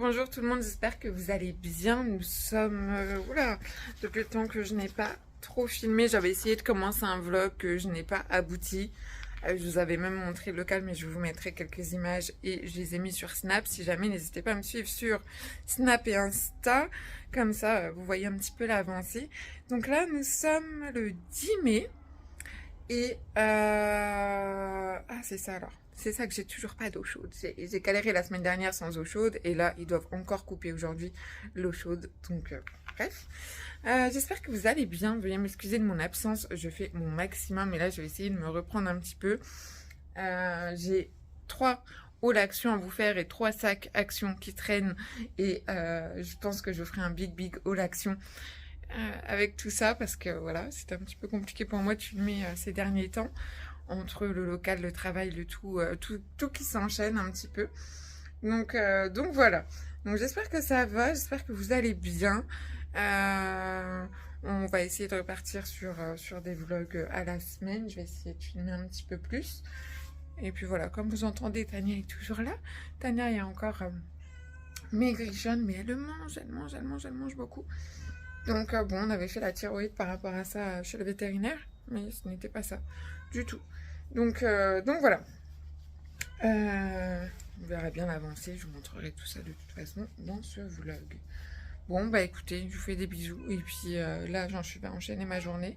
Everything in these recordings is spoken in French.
Bonjour tout le monde, j'espère que vous allez bien. Nous sommes, voilà, depuis le temps que je n'ai pas trop filmé, j'avais essayé de commencer un vlog que je n'ai pas abouti. Je vous avais même montré le local, mais je vous mettrai quelques images et je les ai mis sur Snap. Si jamais, n'hésitez pas à me suivre sur Snap et Insta, comme ça vous voyez un petit peu l'avancée. Donc là, nous sommes le 10 mai et ah, c'est ça alors. C'est ça que j'ai toujours pas d'eau chaude. J'ai galéré la semaine dernière sans eau chaude et là ils doivent encore couper aujourd'hui l'eau chaude. Donc bref, j'espère que vous allez bien. Veuillez m'excuser de mon absence. Je fais mon maximum et là je vais essayer de me reprendre un petit peu. J'ai 3 hauls action à vous faire et 3 sacs action qui traînent et je pense que je ferai un big haul action avec tout ça parce que voilà, c'était un petit peu compliqué pour moi de filmer ces derniers temps. Entre le local, le travail, le tout qui s'enchaîne un petit peu. Donc voilà. Donc j'espère que ça va, j'espère que vous allez bien. On va essayer de repartir sur des vlogs à la semaine. Je vais essayer de filmer un petit peu plus. Et puis voilà, comme vous entendez, Tania est toujours là. Tania est encore maigrichonne, mais elle mange beaucoup. Donc bon, on avait fait la thyroïde par rapport à ça chez le vétérinaire, mais ce n'était pas ça du tout. Donc voilà. On verra bien l'avancée, je vous montrerai tout ça de toute façon dans ce vlog. Bon, bah écoutez, je vous fais des bisous. Et puis là, je vais enchaîner ma journée.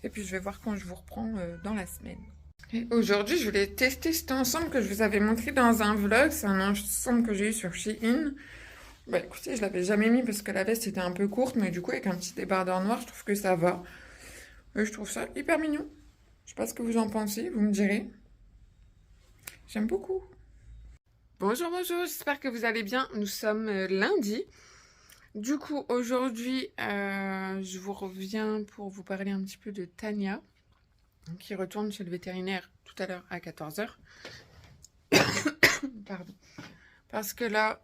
Et puis je vais voir quand je vous reprends dans la semaine. Aujourd'hui, je voulais tester cet ensemble que je vous avais montré dans un vlog. C'est un ensemble que j'ai eu sur Shein. Bah écoutez, je l'avais jamais mis parce que la veste était un peu courte. Mais du coup, avec un petit débardeur noir, je trouve que ça va. Et je trouve ça hyper mignon. Je sais pas ce que vous en pensez, vous me direz. J'aime beaucoup. Bonjour, j'espère que vous allez bien. Nous sommes lundi. Du coup, aujourd'hui, je vous reviens pour vous parler un petit peu de Tania, qui retourne chez le vétérinaire tout à l'heure à 14h. Pardon. Parce que là,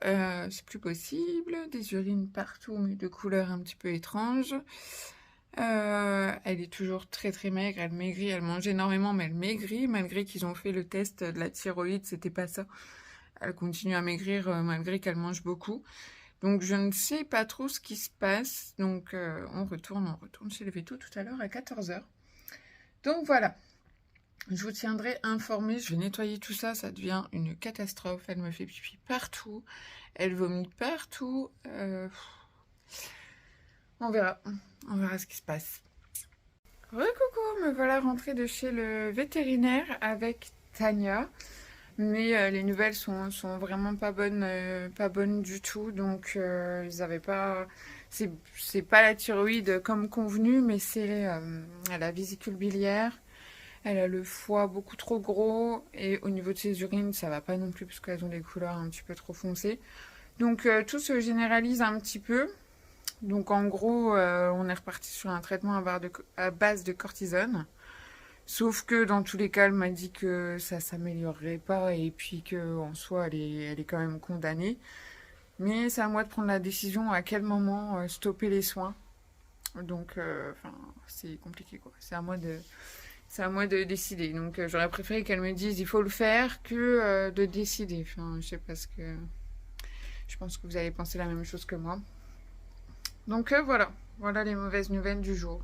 c'est plus possible. Des urines partout, mais de couleurs un petit peu étranges. Elle est toujours très maigre, elle maigrit, elle mange énormément, mais elle maigrit, malgré qu'ils ont fait le test de la thyroïde, c'était pas ça. Elle continue à maigrir malgré qu'elle mange beaucoup. Donc je ne sais pas trop ce qui se passe. Donc on retourne chez le véto tout à l'heure à 14h. Donc voilà. Je vous tiendrai informée. Je vais nettoyer tout ça. Ça devient une catastrophe. Elle me fait pipi partout. Elle vomit partout. On verra ce qui se passe. Coucou, me voilà rentrée de chez le vétérinaire avec Tania. Mais les nouvelles sont vraiment pas bonnes du tout. Donc ils avaient pas. C'est pas la thyroïde comme convenu, mais c'est la vésicule biliaire. Elle a le foie beaucoup trop gros et au niveau de ses urines, ça va pas non plus parce qu'elles ont des couleurs un petit peu trop foncées. Donc tout se généralise un petit peu. Donc en gros, on est reparti sur un traitement à base de cortisone. Sauf que dans tous les cas, elle m'a dit que ça s'améliorerait pas et puis qu'en soi, elle est quand même condamnée. Mais c'est à moi de prendre la décision à quel moment stopper les soins. Donc, c'est compliqué quoi. C'est à moi de décider. Donc, j'aurais préféré qu'elle me dise il faut le faire que de décider. Enfin, je sais pas ce que. Je pense que vous allez penser la même chose que moi. Donc voilà les mauvaises nouvelles du jour.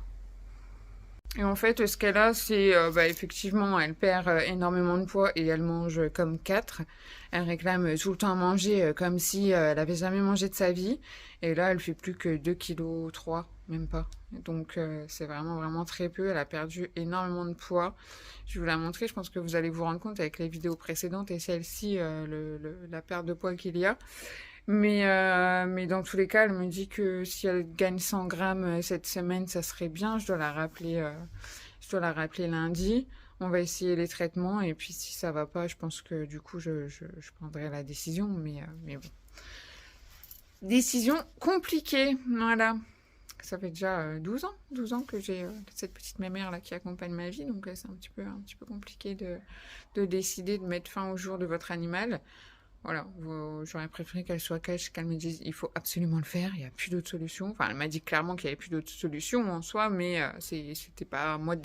Et en fait, ce qu'elle a, c'est effectivement, elle perd énormément de poids et elle mange comme 4. Elle réclame tout le temps à manger comme si elle avait jamais mangé de sa vie. Et là, elle fait plus que 2,3 kg, même pas. Donc, c'est vraiment très peu. Elle a perdu énormément de poids. Je vais vous la montrer. Je pense que vous allez vous rendre compte avec les vidéos précédentes et celle-ci, la perte de poids qu'il y a. Mais dans tous les cas, elle me dit que si elle gagne 100 grammes cette semaine, ça serait bien. Je dois la rappeler lundi. On va essayer les traitements et puis si ça va pas, je pense que du coup, je prendrai la décision. Mais bon. Décision compliquée, voilà. Ça fait déjà 12 ans que j'ai cette petite mémère là qui accompagne ma vie. Donc c'est un petit peu compliqué de décider de mettre fin au jour de votre animal. Voilà, j'aurais préféré qu'elle soit cash, qu'elle me dise il faut absolument le faire, il n'y a plus d'autre solution. Enfin, elle m'a dit clairement qu'il n'y avait plus d'autre solution en soi, mais c'était à moi de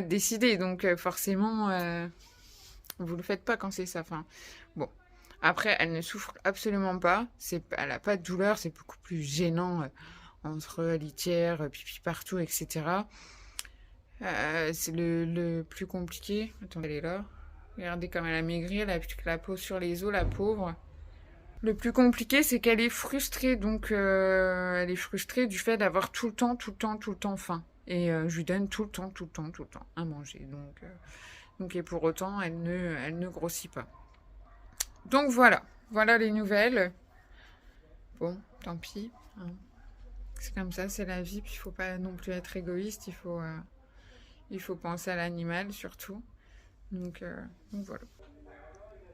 décider. Donc forcément, vous le faites pas quand c'est ça. Enfin, bon, Après, elle ne souffre absolument pas. Elle n'a pas de douleur. C'est beaucoup plus gênant entre litière, pipi partout, etc. C'est le plus compliqué. Attendez, elle est là. Regardez comme elle a maigri. Elle a plus que la peau sur les os, la pauvre. Le plus compliqué, c'est qu'elle est frustrée. Donc, elle est frustrée du fait d'avoir tout le temps faim. Et je lui donne tout le temps à manger. Donc et pour autant, elle ne grossit pas. Donc voilà les nouvelles. Bon, tant pis, hein. C'est comme ça, c'est la vie. Puis il faut pas non plus être égoïste. Il faut penser à l'animal surtout. Donc voilà.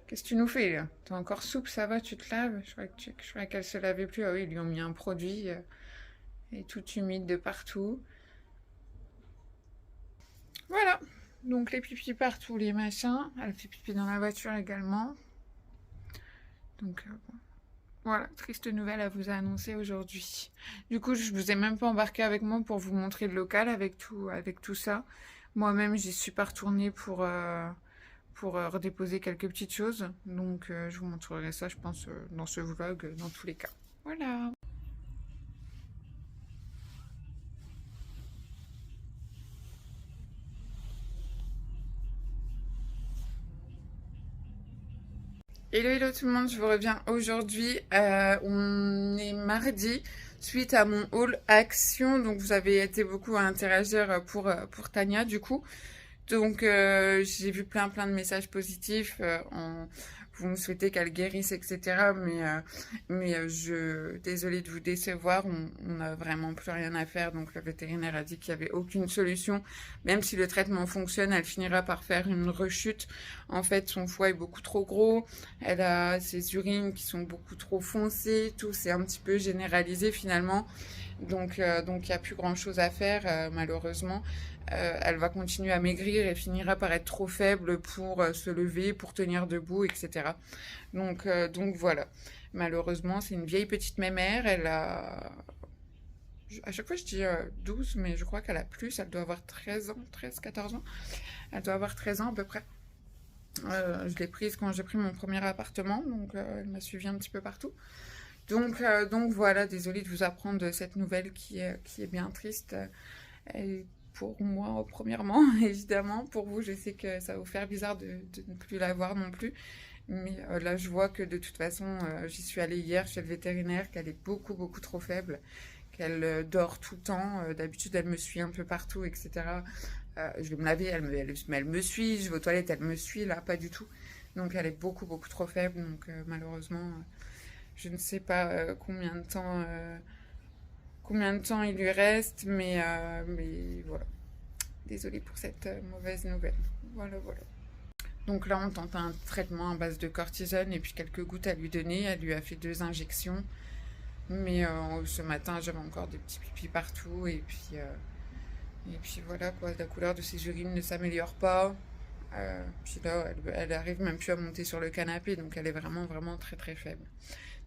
Qu'est-ce que tu nous fais là? T'es encore souple, ça va? Tu te laves? Je croyais qu'elle se lavait plus. Ah oui, ils lui ont mis un produit et tout humide de partout. Voilà. Donc les pipis partout, les machins. Elle fait pipi dans la voiture également. Donc bon. Voilà, triste nouvelle à vous annoncer aujourd'hui. Du coup, je vous ai même pas embarqué avec moi pour vous montrer le local avec tout ça. Moi-même, j'y suis pas retournée pour redéposer quelques petites choses. Donc, je vous montrerai ça, je pense, dans ce vlog, dans tous les cas. Voilà. Hello tout le monde, je vous reviens aujourd'hui. On est mardi suite à mon haul action. Donc vous avez été beaucoup à interagir pour Tania du coup. Donc j'ai vu plein de messages positifs. Vous me souhaitez qu'elle guérisse, etc. Désolée de vous décevoir, on n'a vraiment plus rien à faire. Donc le vétérinaire a dit qu'il n'y avait aucune solution. Même si le traitement fonctionne, elle finira par faire une rechute. En fait, son foie est beaucoup trop gros. Elle a ses urines qui sont beaucoup trop foncées. Tout c'est un petit peu généralisé finalement. Donc il n'y a plus grand chose à faire malheureusement. Elle va continuer à maigrir et finira par être trop faible pour se lever, pour tenir debout, etc. Donc voilà. Malheureusement, c'est une vieille petite mémère. Elle a... À chaque fois, je dis 12, mais je crois qu'elle a plus. Elle doit avoir 13 ans, 13, 14 ans. Elle doit avoir 13 ans à peu près. Je l'ai prise quand j'ai pris mon premier appartement, donc elle m'a suivi un petit peu partout. Donc voilà, désolée de vous apprendre cette nouvelle qui est bien triste. Et pour moi, premièrement, évidemment. Pour vous, je sais que ça va vous faire bizarre de ne plus la voir non plus. Mais là, je vois que de toute façon, j'y suis allée hier chez le vétérinaire, qu'elle est beaucoup trop faible, qu'elle dort tout le temps. D'habitude, elle me suit un peu partout, etc. Je vais me laver, elle me suit. Je vais aux toilettes, elle me suit. Là, pas du tout. Donc, elle est beaucoup trop faible. Donc, malheureusement, je ne sais pas combien de temps il lui reste, mais voilà. Désolée pour cette mauvaise nouvelle. Voilà. Donc là, on tente un traitement à base de cortisone et puis quelques gouttes à lui donner. Elle lui a fait 2 injections. Mais ce matin, j'avais encore des petits pipis partout. Et puis voilà quoi, la couleur de ses urines ne s'améliore pas. Puis là, elle arrive même plus à monter sur le canapé. Donc elle est vraiment très faible.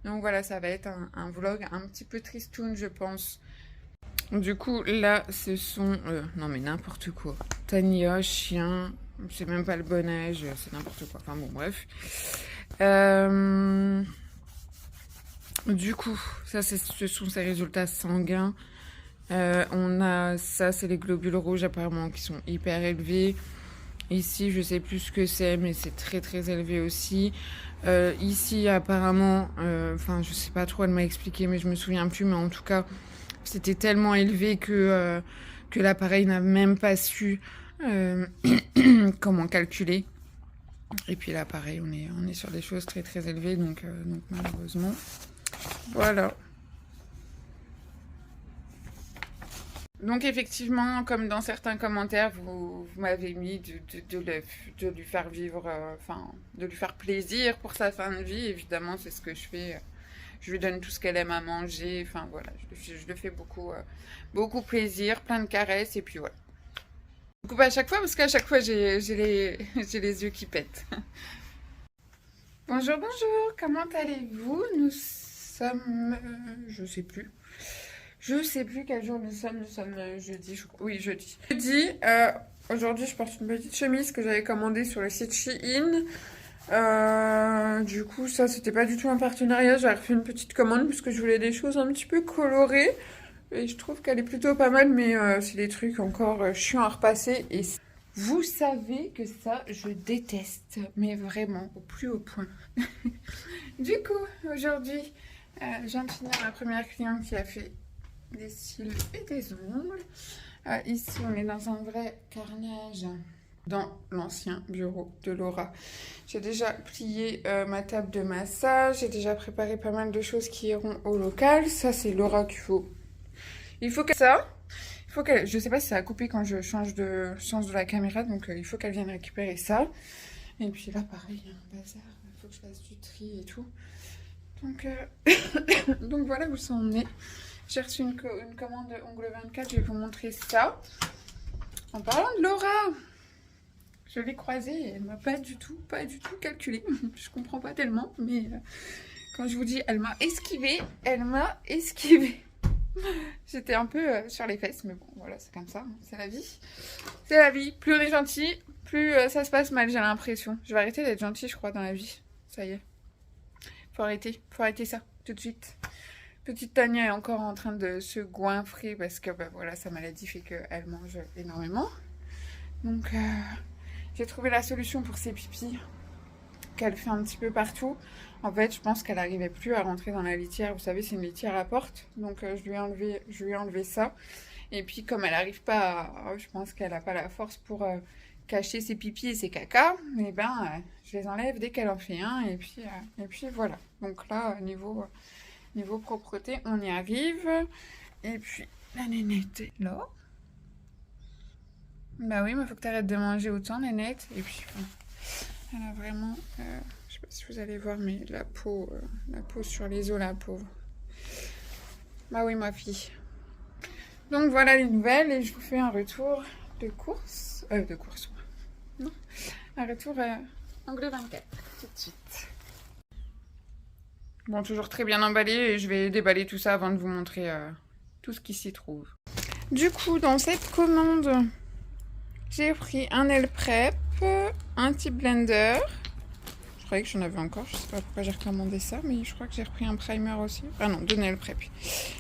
Donc voilà, ça va être un vlog un petit peu tristoun, je pense. Du coup, là, ce sont... non mais n'importe quoi. Tania, chien, c'est même pas le bon âge, c'est n'importe quoi. Enfin bon, bref. Du coup, ça, ce sont ses résultats sanguins. On a ça, c'est les globules rouges apparemment qui sont hyper élevés. Ici, je sais plus ce que c'est, mais c'est très élevé aussi. Ici, apparemment, enfin, je sais pas trop, elle m'a expliqué, mais je me souviens plus. Mais en tout cas, c'était tellement élevé que l'appareil n'a même pas su comment calculer. Et puis là, pareil, on est sur des choses très élevées, donc malheureusement, voilà. Donc effectivement, comme dans certains commentaires, vous m'avez mis de lui faire vivre, enfin, de lui faire plaisir pour sa fin de vie. Évidemment, c'est ce que je fais. Je lui donne tout ce qu'elle aime à manger. Enfin voilà, je le fais beaucoup plaisir, plein de caresses et puis voilà. Je coupe à chaque fois parce qu'à chaque fois j'ai les yeux qui pètent. Bonjour, comment allez-vous? Nous sommes, je sais plus quel jour nous sommes jeudi, je crois. Oui, jeudi. Jeudi, aujourd'hui je porte une petite chemise que j'avais commandée sur le site Shein. Du coup, ça, c'était pas du tout un partenariat. J'ai refait une petite commande parce que je voulais des choses un petit peu colorées. Et je trouve qu'elle est plutôt pas mal, mais c'est des trucs encore chiants à repasser. Et vous savez que ça, je déteste, mais vraiment au plus haut point. Du coup, aujourd'hui, je viens de finir ma première cliente qui a fait des cils et des ongles. Ici, on est dans un vrai carnage dans l'ancien bureau de Laura. J'ai déjà plié ma table de massage, j'ai déjà préparé pas mal de choses qui iront au local. Ça, c'est Laura qu'il faut. Il faut que ça. Il faut qu'elle. Je sais pas si ça a coupé quand je change de la caméra, donc il faut qu'elle vienne récupérer ça. Et puis là, pareil, il y a un bazar. Il faut que je fasse du tri et tout. Donc, donc voilà où ça en est. J'ai reçu une commande Ongle 24, je vais vous montrer ça. En parlant de Laura, je l'ai croisée et elle m'a pas du tout calculé. Je comprends pas tellement, mais quand je vous dis elle m'a esquivé, elle m'a esquivé. J'étais un peu sur les fesses, mais bon, voilà, c'est comme ça, hein, c'est la vie. C'est la vie. Plus on est gentil, plus ça se passe mal, j'ai l'impression. Je vais arrêter d'être gentille, je crois, dans la vie. Ça y est. Faut arrêter ça, tout de suite. Petite Tania est encore en train de se goinfrer parce que bah, voilà, sa maladie fait qu'elle mange énormément. Donc j'ai trouvé la solution pour ses pipis qu'elle fait un petit peu partout. En fait, je pense qu'elle n'arrivait plus à rentrer dans la litière. Vous savez, c'est une litière à porte. Donc je lui ai enlevé ça. Et puis comme elle n'arrive pas à... je pense qu'elle n'a pas la force pour cacher ses pipis et ses caca. Et ben, je les enlève dès qu'elle en fait un. Et puis voilà. Donc là, niveau propreté, on y arrive. Et puis, la nénette est là. Bah oui, mais faut que tu arrêtes de manger autant, nénette. Et puis, elle a vraiment... je sais pas si vous allez voir, mais la peau sur les os, la pauvre. Bah oui, ma fille. Donc voilà les nouvelles. Et je vous fais un retour de course. Non. Un retour Ongle 24. Tout de suite. Bon, toujours très bien emballé et je vais déballer tout ça avant de vous montrer tout ce qui s'y trouve. Du coup, dans cette commande, j'ai pris un nail prep, un tip blender. Je croyais que j'en avais encore, je sais pas pourquoi j'ai recommandé ça, mais je crois que j'ai repris un primer aussi. Ah non, 2 nail prep.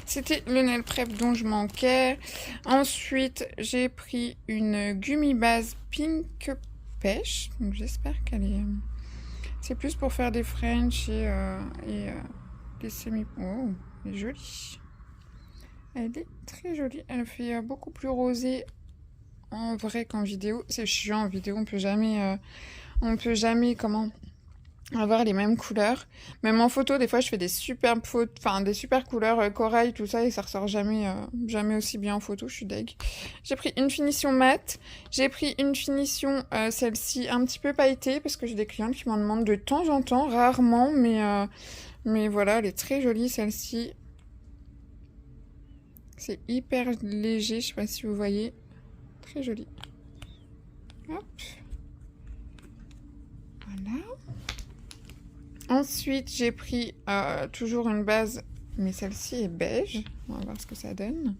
C'était le nail prep dont je manquais. Ensuite, j'ai pris une gummy base pink pêche. Donc j'espère qu'elle est... C'est plus pour faire des French et des semi... Oh, elle est jolie. Elle est très jolie. Elle fait beaucoup plus rosée en vrai qu'en vidéo. C'est chiant en vidéo, on peut jamais comment avoir les mêmes couleurs. Même en photo, des fois, je fais des superbes photos, enfin des super couleurs corail, tout ça, et ça ressort jamais aussi bien en photo. Je suis deg. J'ai pris une finition mat. J'ai pris une finition, celle-ci, un petit peu pailletée, parce que j'ai des clientes qui m'en demandent de temps en temps, rarement, mais voilà, elle est très jolie, celle-ci. C'est hyper léger, je sais pas si vous voyez. Très jolie. Hop. Voilà. Ensuite, j'ai pris toujours une base, mais celle-ci est beige. On va voir ce que ça donne.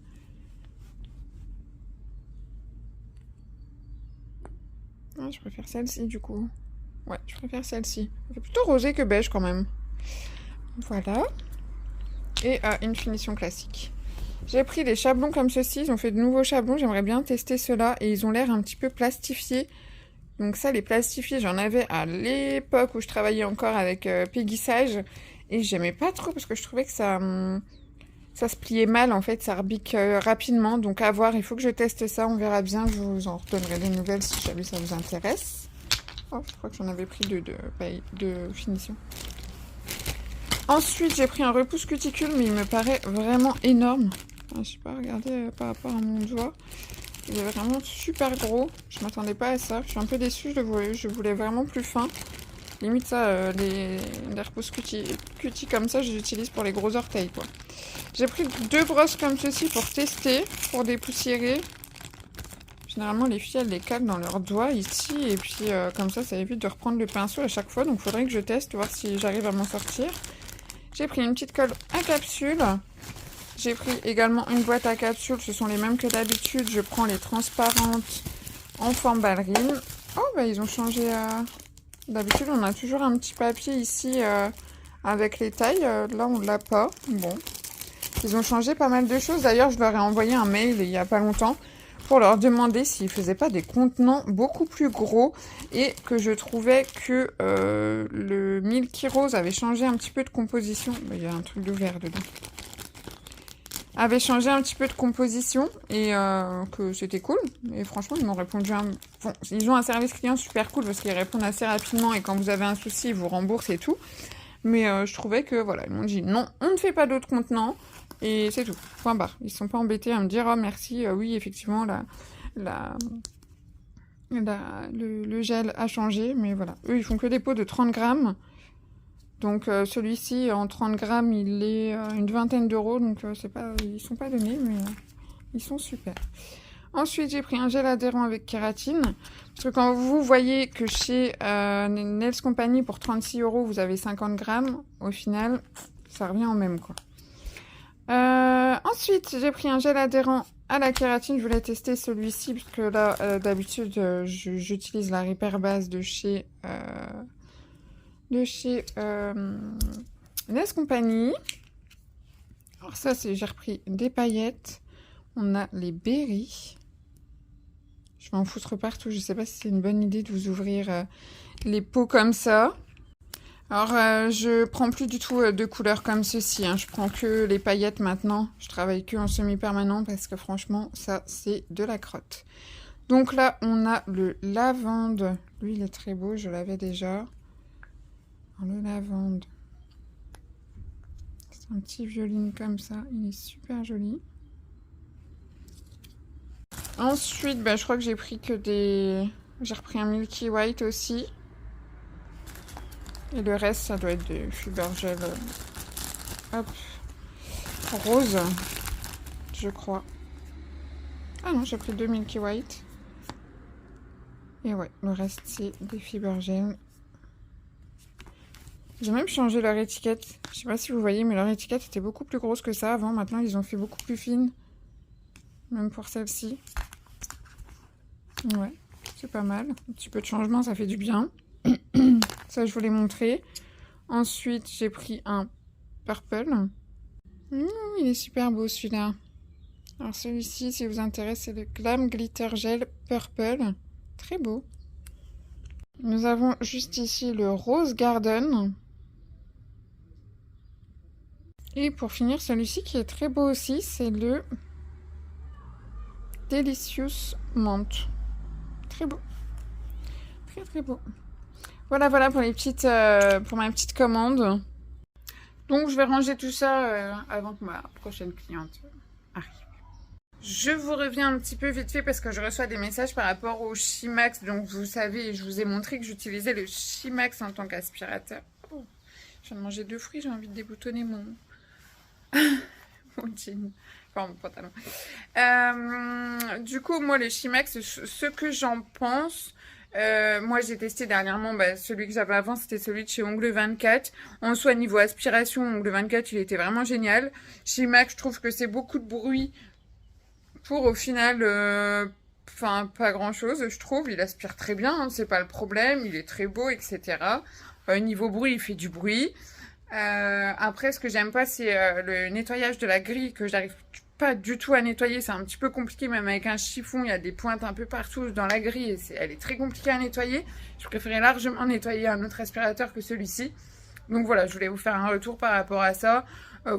Ah, je préfère celle-ci, du coup. Ouais, je préfère celle-ci. C'est plutôt rosé que beige, quand même. Voilà. Et une finition classique. J'ai pris des chablons comme ceci. Ils ont fait de nouveaux chablons. J'aimerais bien tester ceux-là. Et ils ont l'air un petit peu plastifiés. Donc ça, les plastifiés, j'en avais à l'époque où je travaillais encore avec Peggy Sage. Et j'aimais pas trop parce que je trouvais que ça se pliait mal, en fait. Ça rebique rapidement. Donc à voir, il faut que je teste ça. On verra bien. Je vous en redonnerai des nouvelles si jamais ça vous intéresse. Oh, je crois que j'en avais pris deux de finition. Ensuite, j'ai pris un repousse cuticule, mais il me paraît vraiment énorme. Enfin, je sais pas, regardez par rapport à mon doigt. Il est vraiment super gros. Je m'attendais pas à ça. Je suis un peu déçue, je voulais vraiment plus fin. Limite ça, les repousses cutie comme ça, je les utilise pour les gros orteils, quoi. J'ai pris 2 brosses comme ceci pour tester, pour dépoussiérer. Généralement, les filles, elles les calent dans leurs doigts ici. Et puis, comme ça évite de reprendre le pinceau à chaque fois. Donc, il faudrait que je teste, voir si j'arrive à m'en sortir. J'ai pris une petite colle à capsule. J'ai pris également une boîte à capsules. Ce sont les mêmes que d'habitude. Je prends les transparentes en forme ballerine. Oh, bah ils ont changé D'habitude, on a toujours un petit papier ici avec les tailles. Là, on l'a pas. Bon. Ils ont changé pas mal de choses. D'ailleurs, je leur ai envoyé un mail il y a pas longtemps pour leur demander s'ils faisaient pas des contenants beaucoup plus gros et que je trouvais que le Milky Rose avait changé un petit peu de composition. Il y a un truc de vert dedans. Avait changé un petit peu de composition et que c'était cool. Et franchement, ils m'ont répondu bon, ils ont un service client super cool parce qu'ils répondent assez rapidement et quand vous avez un souci, ils vous remboursent et tout. Mais je trouvais que, voilà, ils m'ont dit non, on ne fait pas d'autres contenants et c'est tout. Point barre. Ils ne sont pas embêtés à me dire, oh merci, oui, effectivement, le gel a changé. Mais voilà, eux, ils font que des pots de 30 grammes. Donc celui-ci en 30 grammes, il est une vingtaine d'euros. Donc ils sont pas donnés, mais ils sont super. Ensuite, j'ai pris un gel adhérent avec kératine. Parce que quand vous voyez que chez Nails Company, pour 36 euros, vous avez 50 grammes, au final, ça revient en même, quoi. Ensuite, j'ai pris un gel adhérent à la kératine. Je voulais tester celui-ci, parce que là, d'habitude, j'utilise la Repair Base de chez Nails Company. Alors ça, j'ai repris des paillettes. On a les berries. Je vais en foutre partout. Je sais pas si c'est une bonne idée de vous ouvrir les pots comme ça. Alors, je prends plus du tout de couleurs comme ceci. Hein. Je prends que les paillettes maintenant. Je travaille que en semi-permanent parce que franchement, ça, c'est de la crotte. Donc là, on a le lavande. Lui, il est très beau. Je l'avais déjà. Alors, le lavande. C'est un petit violine comme ça. Il est super joli. Ensuite, je crois que j'ai pris que des... J'ai repris un Milky White aussi. Et le reste, ça doit être des Fiber Gel. Hop. Rose. Je crois. Ah non, j'ai pris 2 Milky White. Et ouais, le reste, c'est des Fiber Gel. J'ai même changé leur étiquette. Je sais pas si vous voyez, mais leur étiquette était beaucoup plus grosse que ça avant. Maintenant, ils ont fait beaucoup plus fine. Même pour celle-ci. Ouais, c'est pas mal. Un petit peu de changement, ça fait du bien. Ça, je vous l'ai montré. Ensuite, j'ai pris un purple. Il est super beau, celui-là. Alors, celui-ci, si vous intéresse, c'est le Glam Glitter Gel Purple. Très beau. Nous avons juste ici le Rose Garden. Et pour finir, celui-ci qui est très beau aussi, c'est le Delicious Menthe. Très beau. Très très beau. Voilà pour les petites, pour ma petite commande. Donc je vais ranger tout ça avant que ma prochaine cliente arrive. Je vous reviens un petit peu vite fait parce que je reçois des messages par rapport au Shimax. Donc vous savez, je vous ai montré que j'utilisais le Shimax en tant qu'aspirateur. Oh, je viens de manger 2 fruits, j'ai envie de déboutonner mon mon jean. Enfin, mon pantalon. Du coup, moi, le Shimax, ce que j'en pense, moi, j'ai testé dernièrement, celui que j'avais avant, c'était celui de chez Ongle 24. En soi, niveau aspiration, Ongle 24, il était vraiment génial. Shimax, je trouve que c'est beaucoup de bruit pour, au final, pas grand-chose, je trouve. Il aspire très bien, hein, c'est pas le problème. Il est très beau, etc. Niveau bruit, il fait du bruit. Après, ce que j'aime pas, c'est le nettoyage de la grille que j'arrive pas du tout à nettoyer. C'est un petit peu compliqué, même avec un chiffon, il y a des pointes un peu partout dans la grille et elle est très compliquée à nettoyer. Je préférais largement nettoyer un autre aspirateur que celui-ci. Donc voilà, je voulais vous faire un retour par rapport à ça.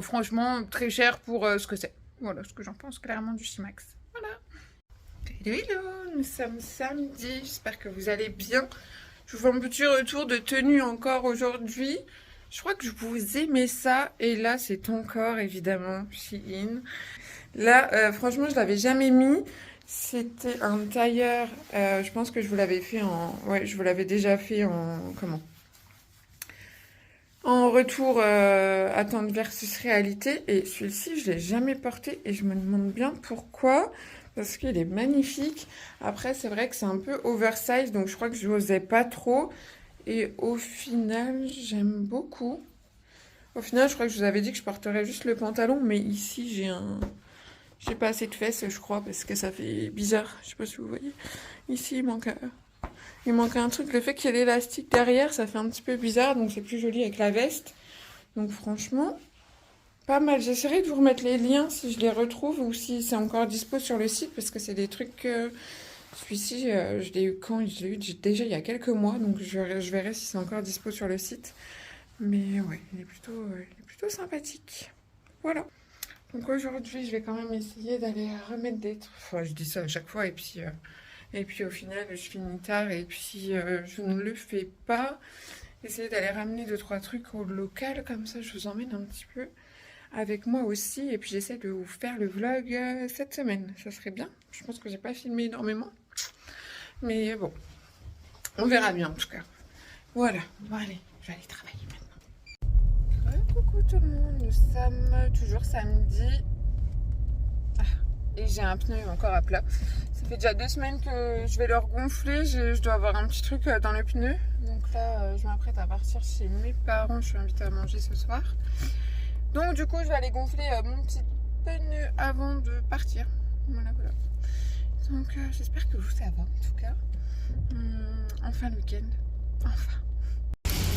Franchement, très cher pour ce que c'est. Voilà ce que j'en pense clairement du Shimax. Voilà. Hello, hello, nous sommes samedi. J'espère que vous allez bien. Je vous fais un petit retour de tenue encore aujourd'hui. Je crois que je vous aimais ça. Et là, c'est encore, évidemment, Shein. Là, franchement, je l'avais jamais mis. C'était un tailleur. Je pense que je vous l'avais fait en... Ouais, je vous l'avais déjà fait en... Comment? En retour attente versus réalité. Et celui-ci, je l'ai jamais porté. Et je me demande bien pourquoi. Parce qu'il est magnifique. Après, c'est vrai que c'est un peu oversize. Donc, je crois que je n'osais pas trop. Et au final, j'aime beaucoup. Au final, je crois que je vous avais dit que je porterais juste le pantalon. Mais ici, j'ai pas assez de fesses, je crois. Parce que ça fait bizarre. Je sais pas si vous voyez. Ici, Il manque un truc, le fait qu'il y ait l'élastique derrière, ça fait un petit peu bizarre, donc c'est plus joli avec la veste. Donc franchement, pas mal. J'essaierai de vous remettre les liens si je les retrouve ou si c'est encore dispo sur le site, parce que c'est des trucs que celui-ci, je l'ai eu quand? Je l'ai eu déjà il y a quelques mois, donc je verrai si c'est encore dispo sur le site. Mais ouais, il est plutôt sympathique. Voilà. Donc aujourd'hui, je vais quand même essayer d'aller remettre des trucs. Enfin, je dis ça à chaque fois et puis au final, je finis tard et puis je ne le fais pas. Essayer d'aller ramener deux trois trucs au local, comme ça je vous emmène un petit peu avec moi aussi. Et puis j'essaie de vous faire le vlog cette semaine. Ça serait bien. Je pense que j'ai pas filmé énormément. Mais bon, on verra bien en tout cas. Voilà. Bon allez, je vais aller travailler maintenant. Ouais, coucou tout le monde. Nous sommes toujours samedi. Ah, et j'ai un pneu encore à plat. Ça fait déjà 2 semaines que je vais le regonfler. Je dois avoir un petit truc dans le pneu. Donc là, je m'apprête à partir chez mes parents. Je suis invitée à manger ce soir. Donc du coup, je vais aller gonfler mon petit pneu avant de partir. Voilà, voilà. Donc j'espère que vous, ça va en tout cas. Enfin le week-end. Enfin.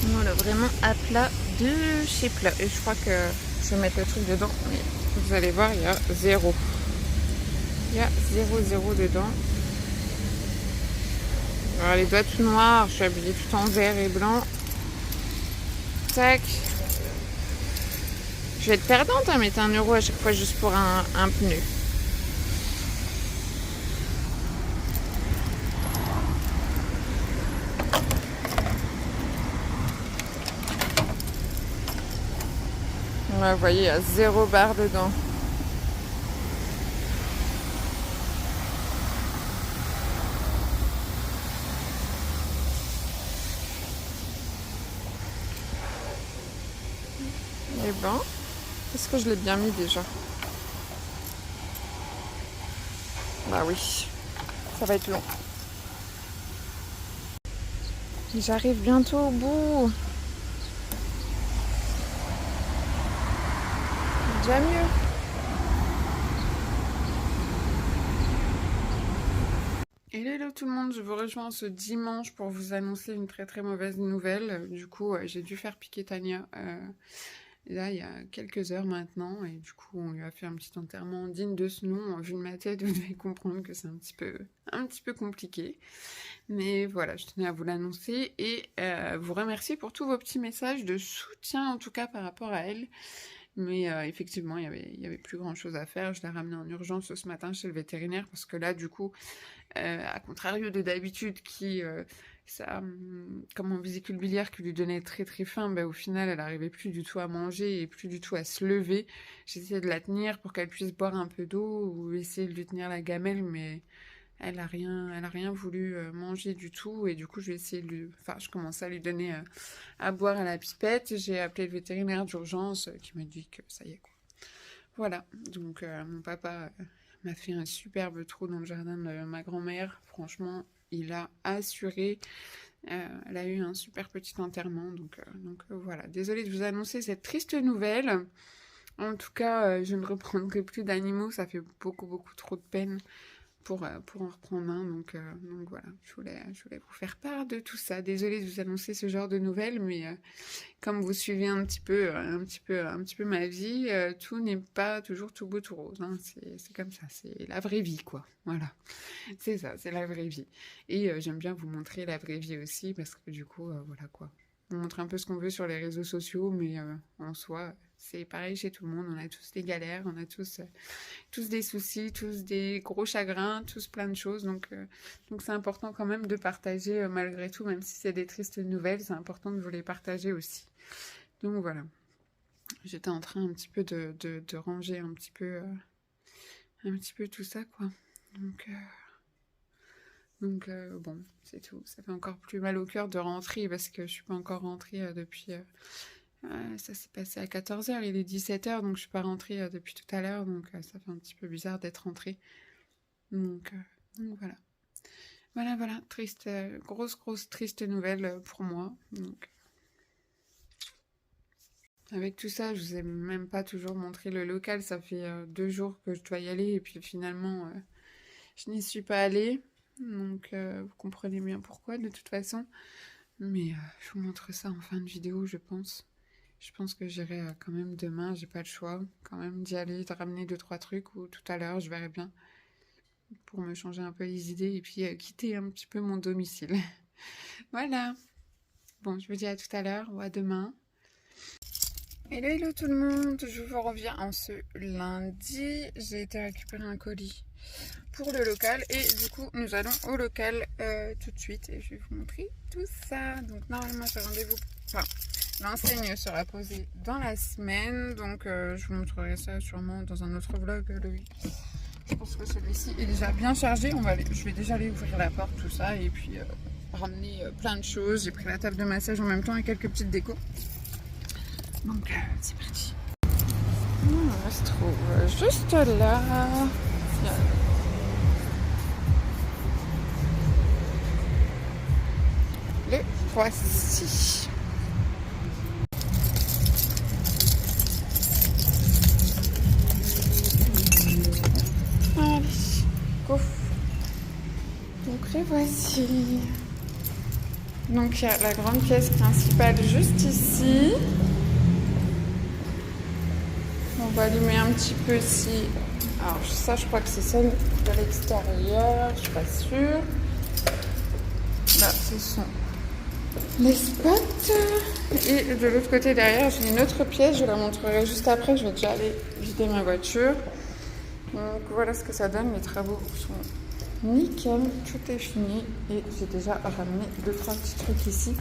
Voilà, vraiment à plat de chez plat. Et je crois que je vais mettre le truc dedans. Mais vous allez voir, il y a zéro. Il y a 0 dedans. Alors les doigts tout noirs, je suis habillée tout en vert et blanc. Tac. Je vais être perdante à mettre 1 € à chaque fois juste pour un pneu. Ouais, vous voyez, il y a 0 barre dedans. Et ben, est-ce que je l'ai bien mis déjà? Bah oui, ça va être long. J'arrive bientôt au bout. Déjà mieux. Hello tout le monde, je vous rejoins ce dimanche pour vous annoncer une très très mauvaise nouvelle. Du coup, j'ai dû faire piquer Tania là il y a quelques heures maintenant et du coup on lui a fait un petit enterrement digne de ce nom. Vu de ma tête, vous devez comprendre que c'est un petit peu compliqué. Mais voilà, je tenais à vous l'annoncer et vous remercier pour tous vos petits messages de soutien en tout cas par rapport à elle. Mais effectivement, il y avait plus grand chose à faire. Je l'ai ramenée en urgence ce matin chez le vétérinaire parce que là, du coup, à contrario de d'habitude qui, ça, comme en vésicule biliaire qui lui donnait très très faim, ben, au final, elle n'arrivait plus du tout à manger et plus du tout à se lever. J'essayais de la tenir pour qu'elle puisse boire un peu d'eau ou essayer de lui tenir la gamelle, mais elle a rien voulu manger du tout et du coup je commençais à lui donner à boire à la pipette. J'ai appelé le vétérinaire d'urgence qui m'a dit que ça y est quoi. Voilà, donc mon papa m'a fait un superbe trou dans le jardin de ma grand-mère. Franchement, il a assuré. Elle a eu un super petit enterrement, donc voilà. Désolée de vous annoncer cette triste nouvelle. En tout cas, je ne reprendrai plus d'animaux, ça fait beaucoup beaucoup trop de peine pour en reprendre un. Donc voilà, je voulais vous faire part de tout ça. Désolée de vous annoncer ce genre de nouvelles, mais comme vous suivez un petit peu ma vie, tout n'est pas toujours tout beau tout rose. Hein. C'est comme ça, c'est la vraie vie, quoi. Voilà, c'est ça, c'est la vraie vie. Et j'aime bien vous montrer la vraie vie aussi, parce que du coup, voilà quoi. On montre un peu ce qu'on veut sur les réseaux sociaux, mais en soi, c'est pareil chez tout le monde. On a tous des galères, on a tous des soucis, tous des gros chagrins, tous plein de choses. Donc c'est important quand même de partager malgré tout, même si c'est des tristes nouvelles, c'est important de vous les partager aussi. Donc voilà, j'étais en train un petit peu de ranger un petit peu tout ça, quoi. Donc bon, c'est tout. Ça fait encore plus mal au cœur de rentrer parce que je suis pas encore rentrée depuis... ça s'est passé à 14h, il est 17h, donc je suis pas rentrée depuis tout à l'heure, donc ça fait un petit peu bizarre d'être rentrée. Donc voilà. Voilà, triste, grosse triste nouvelle pour moi. Donc, avec tout ça, je vous ai même pas toujours montré le local, ça fait 2 jours que je dois y aller, et puis finalement, je n'y suis pas allée. Donc vous comprenez bien pourquoi de toute façon. Mais je vous montre ça en fin de vidéo, je pense. Je pense que j'irai quand même demain, j'ai pas le choix quand même d'y aller, de ramener 2-3 trucs ou tout à l'heure, je verrai bien. Pour me changer un peu les idées et puis quitter un petit peu mon domicile. Voilà. Bon, je vous dis à tout à l'heure ou à demain. Hello, hello tout le monde, je vous reviens en ce lundi. J'ai été récupérer un colis pour le local et du coup nous allons au local tout de suite et je vais vous montrer tout ça. Donc normalement j'ai rendez-vous, enfin l'enseigne sera posée dans la semaine, donc je vous montrerai ça sûrement dans un autre vlog je pense que celui-ci est déjà bien chargé. Je vais déjà aller ouvrir la porte, tout ça, et puis ramener plein de choses. J'ai pris la table de massage en même temps et quelques petites décos. Donc c'est parti. On se trouve juste là. Le voici. Allez, go. Donc les voici. Donc il y a la grande pièce principale juste ici. On va allumer un petit peu ici. Alors ça je crois que c'est celle de l'extérieur, je suis pas sûre. Là ce sont les spots. Et de l'autre côté derrière j'ai une autre pièce, je la montrerai juste après, je vais déjà aller vider ma voiture. Donc voilà ce que ça donne, les travaux sont nickel, tout est fini et j'ai déjà ramené 2-3 petits trucs ici.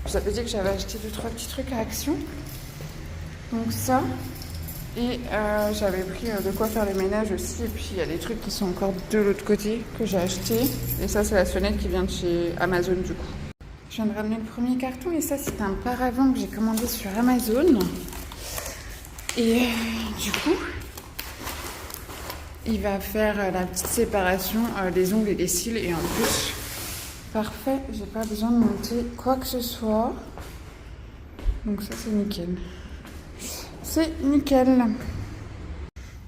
Je vous avais dit que j'avais acheté 2-3 petits trucs à Action. Donc ça, et j'avais pris de quoi faire les ménages aussi. Et puis il y a des trucs qui sont encore de l'autre côté que j'ai acheté. Et ça c'est la sonnette qui vient de chez Amazon du coup. Je viens de ramener le premier carton et ça c'est un paravent que j'ai commandé sur Amazon. Et du coup, il va faire la petite séparation des ongles et des cils. Et en plus, parfait, j'ai pas besoin de monter quoi que ce soit. Donc ça c'est nickel. C'est nickel.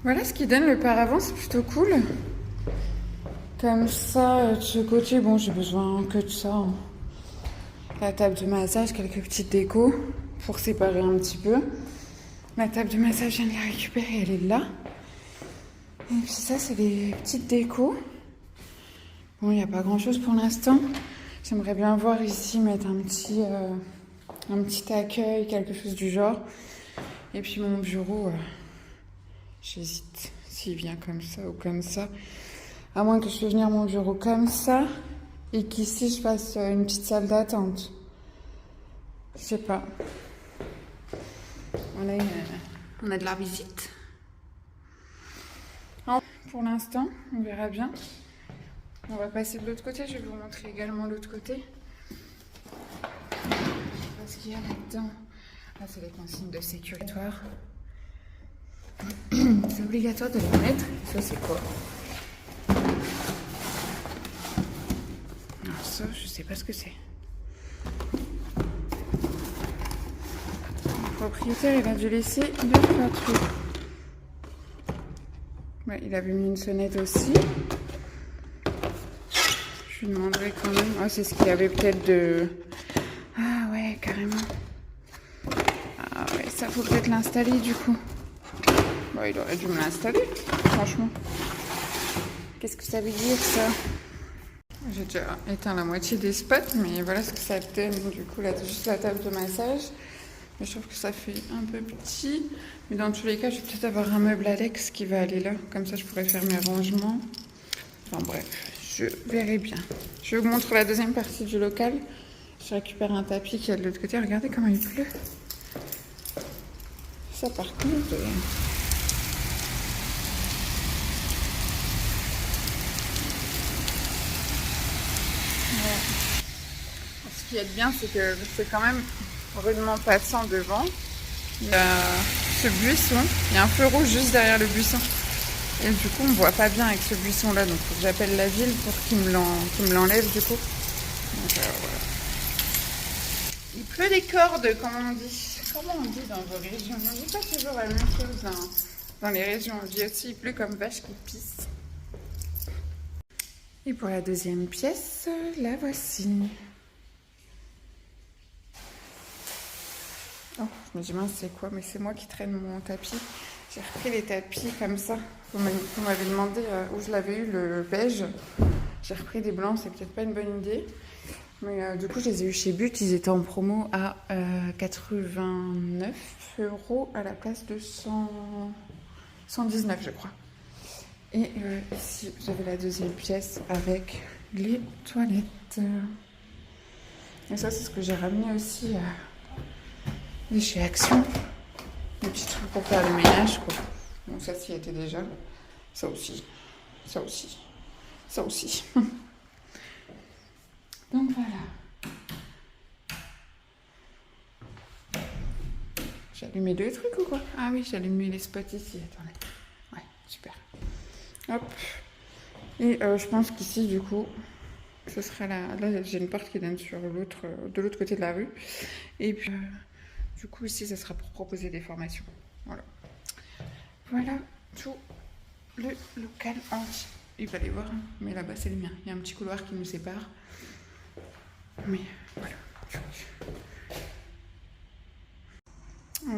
Voilà ce qui donne le paravent, c'est plutôt cool. Comme ça, de ce côté, bon j'ai besoin que de ça. La table de massage, quelques petites décos pour séparer un petit peu. La table de massage, je viens de la récupérer, elle est là. Et puis ça, c'est les petites décos. Bon, il n'y a pas grand-chose pour l'instant. J'aimerais bien voir ici, mettre un petit accueil, quelque chose du genre. Et puis mon bureau, j'hésite s'il vient comme ça ou comme ça. À moins que je fasse venir mon bureau comme ça et qu'ici, je fasse une petite salle d'attente. Je sais pas. On a de la visite. Pour l'instant, on verra bien. On va passer de l'autre côté, je vais vous montrer également l'autre côté. Ce qu'il y a là-dedans. Là, c'est les consignes de sécurité. C'est obligatoire de les mettre. Ça, c'est quoi? Alors ça, je sais pas ce que c'est. Le propriétaire, il a dû laisser 2-3 trucs. Ouais, il avait mis une sonnette aussi. Je lui demanderai quand même. Ah, c'est ce qu'il y avait peut-être de... Ah ouais, carrément. Ah ouais, ça faut peut-être l'installer du coup. Bon, il aurait dû me l'installer, franchement. Qu'est-ce que ça veut dire ça? J'ai déjà éteint la moitié des spots, mais voilà ce que ça donne. Du coup, là, juste la table de massage. Mais je trouve que ça fait un peu petit. Mais dans tous les cas, je vais peut-être avoir un meuble Alex qui va aller là. Comme ça, je pourrais faire mes rangements. Enfin bref, je verrai bien. Je vous montre la deuxième partie du local. Je récupère un tapis qui est de l'autre côté. Regardez comment il pleut. Ça par contre... Ce qui est bien, c'est que c'est quand même rudement passant devant. Il y a ce buisson, il y a un feu rouge juste derrière le buisson. Et du coup, on ne voit pas bien avec ce buisson-là. Donc, il faut que j'appelle la ville pour qu'il me l'enlève du coup. Donc, voilà. Il pleut des cordes, comme on dit. Comment on dit dans vos régions? On ne dit pas toujours la même chose dans les régions. On dit aussi il pleut comme vache qui pisse. Et pour la deuxième pièce, la voici. Oh, je me dis mince, c'est quoi? Mais c'est moi qui traîne mon tapis. J'ai repris les tapis comme ça. Vous m'avez demandé où je l'avais eu, le beige. J'ai repris des blancs, c'est peut-être pas une bonne idée. Mais du coup, je les ai eu chez But. Ils étaient en promo à 89 € à la place de 119, je crois. Et ici, vous avez la deuxième pièce avec les toilettes. Et ça, c'est ce que j'ai ramené aussi de chez Action. Des petits trucs pour faire le ménage, quoi. Bon, ça, s'y était déjà. Ça aussi. Ça aussi. Ça aussi. Donc, voilà. J'ai allumé deux trucs ou quoi? Ah oui, j'ai allumé les spots ici. Attendez. Ouais, super. Hop. Et je pense qu'ici, du coup, ce sera là. Là, j'ai une porte qui donne sur de l'autre côté de la rue. Et puis, du coup, ici, ça sera pour proposer des formations. Voilà. Voilà tout le local entier. Il va aller voir, mais là-bas, c'est le mien. Il y a un petit couloir qui nous sépare. Mais voilà.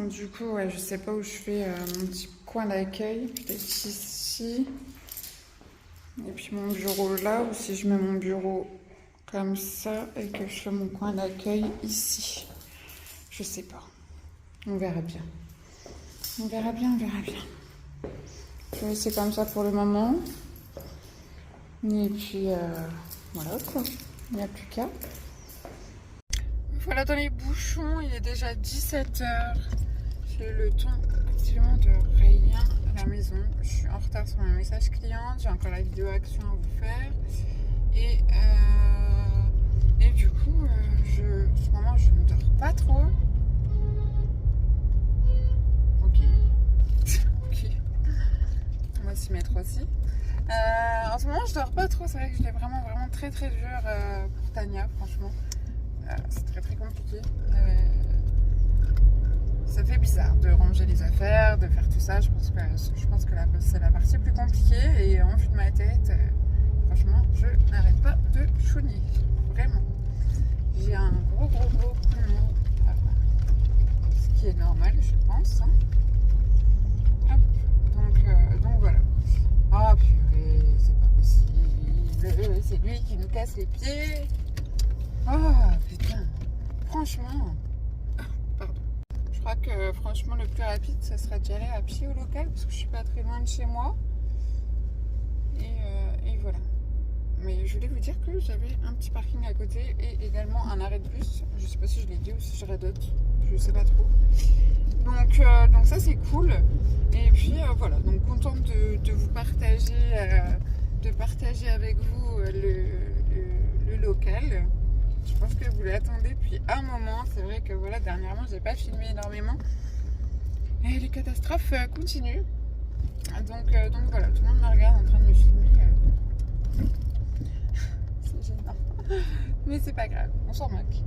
Du coup, ouais, je sais pas où je fais mon petit coin d'accueil. Peut-être ici. Et puis mon bureau là, ou si je mets mon bureau comme ça et que je fais mon coin d'accueil ici. Je sais pas. On verra bien. On verra bien, on verra bien. Je vais laisser comme ça pour le moment. Et puis voilà quoi. Il n'y a plus qu'à. Voilà dans les bouchons, il est déjà 17 h. J'ai le temps actuellement de rien à la maison. Je suis en retard sur mon message client. J'ai encore la vidéo action à vous faire. Et du coup, en ce moment, je ne dors pas trop. Ok. Ok. On va s'y mettre aussi. En ce moment, je dors pas trop. C'est vrai que je l'ai vraiment très dur pour Tania, franchement. C'est très compliqué. Ça fait bizarre de ranger les affaires, de faire tout ça. Je pense que c'est la partie plus compliquée. Et en vue de ma tête, franchement, je n'arrête pas de chouiner. Vraiment. J'ai un gros poumon. Ce qui est normal, je pense. Hein. Hop. Donc voilà. Ah purée, c'est pas possible. C'est lui qui nous casse les pieds. Oh putain. Franchement. Pardon. Je crois que franchement le plus rapide, ça serait d'y aller à pied au local parce que je suis pas très loin de chez moi. Et voilà. Mais je voulais vous dire que j'avais un petit parking à côté et également un arrêt de bus. Je sais pas si je l'ai dit ou si j'aurais d'autres. Je sais pas trop. Donc ça c'est cool. Et puis voilà. Donc contente de vous partager, avec vous le local. Je pense que vous l'attendez depuis un moment. C'est vrai que voilà, dernièrement, j'ai pas filmé énormément. Et les catastrophes continuent. Donc voilà, tout le monde me regarde en train de me filmer. C'est gênant. Mais c'est pas grave, on s'en moque.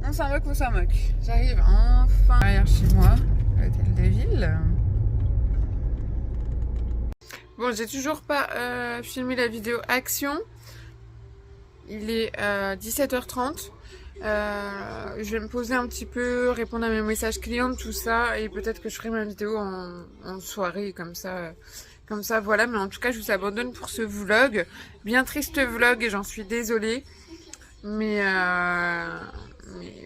On s'en moque. J'arrive enfin derrière chez moi, l'hôtel de ville. Bon, j'ai toujours pas filmé la vidéo action. Il est 17h30. Je vais me poser un petit peu, répondre à mes messages clients, tout ça. Et peut-être que je ferai ma vidéo en soirée, comme ça, voilà. Mais en tout cas, je vous abandonne pour ce vlog. Bien triste vlog et j'en suis désolée. Mais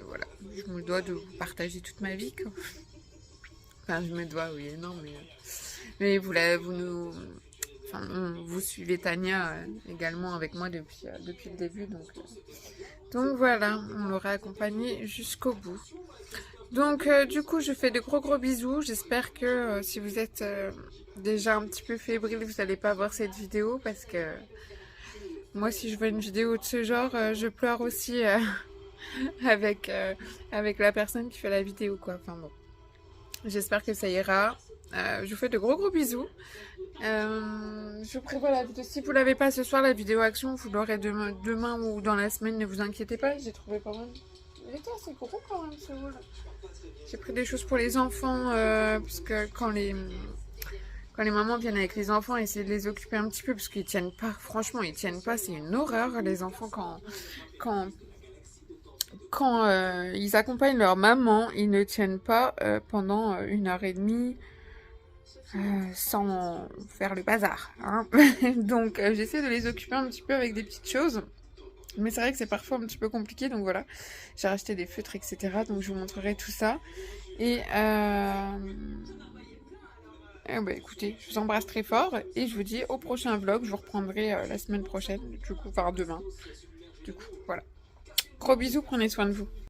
voilà, je me dois de vous partager toute ma vie, quoi. Enfin, je me dois, oui et non, mais vous suivez Tania également avec moi depuis le début, donc voilà, on l'aura accompagnée jusqu'au bout. Donc du coup, je fais de gros bisous. J'espère que si vous êtes déjà un petit peu fébrile, vous n'allez pas voir cette vidéo parce que moi, si je vois une vidéo de ce genre, je pleure aussi avec la personne qui fait la vidéo, quoi. Enfin bon, j'espère que ça ira. Je vous fais de gros bisous. Je prévois la vidéo. Si vous l'avez pas ce soir, la vidéo action, vous l'aurez demain ou dans la semaine. Ne vous inquiétez pas, j'ai trouvé pas mal. Il était assez gros quand même ce haul. J'ai pris des choses pour les enfants parce que quand quand les mamans viennent avec les enfants, essayer de les occuper un petit peu parce qu'ils tiennent pas. Franchement, ils tiennent pas. C'est une horreur les enfants quand ils accompagnent leur maman, ils ne tiennent pas pendant 1 heure et demie sans faire le bazar, hein. Donc j'essaie de les occuper un petit peu avec des petites choses. Mais c'est vrai que c'est parfois un petit peu compliqué, donc voilà. J'ai racheté des feutres, etc. Donc je vous montrerai tout ça. Et bah écoutez, je vous embrasse très fort et je vous dis au prochain vlog. Je vous reprendrai la semaine prochaine, du coup, enfin demain. Du coup, voilà. Gros bisous, prenez soin de vous.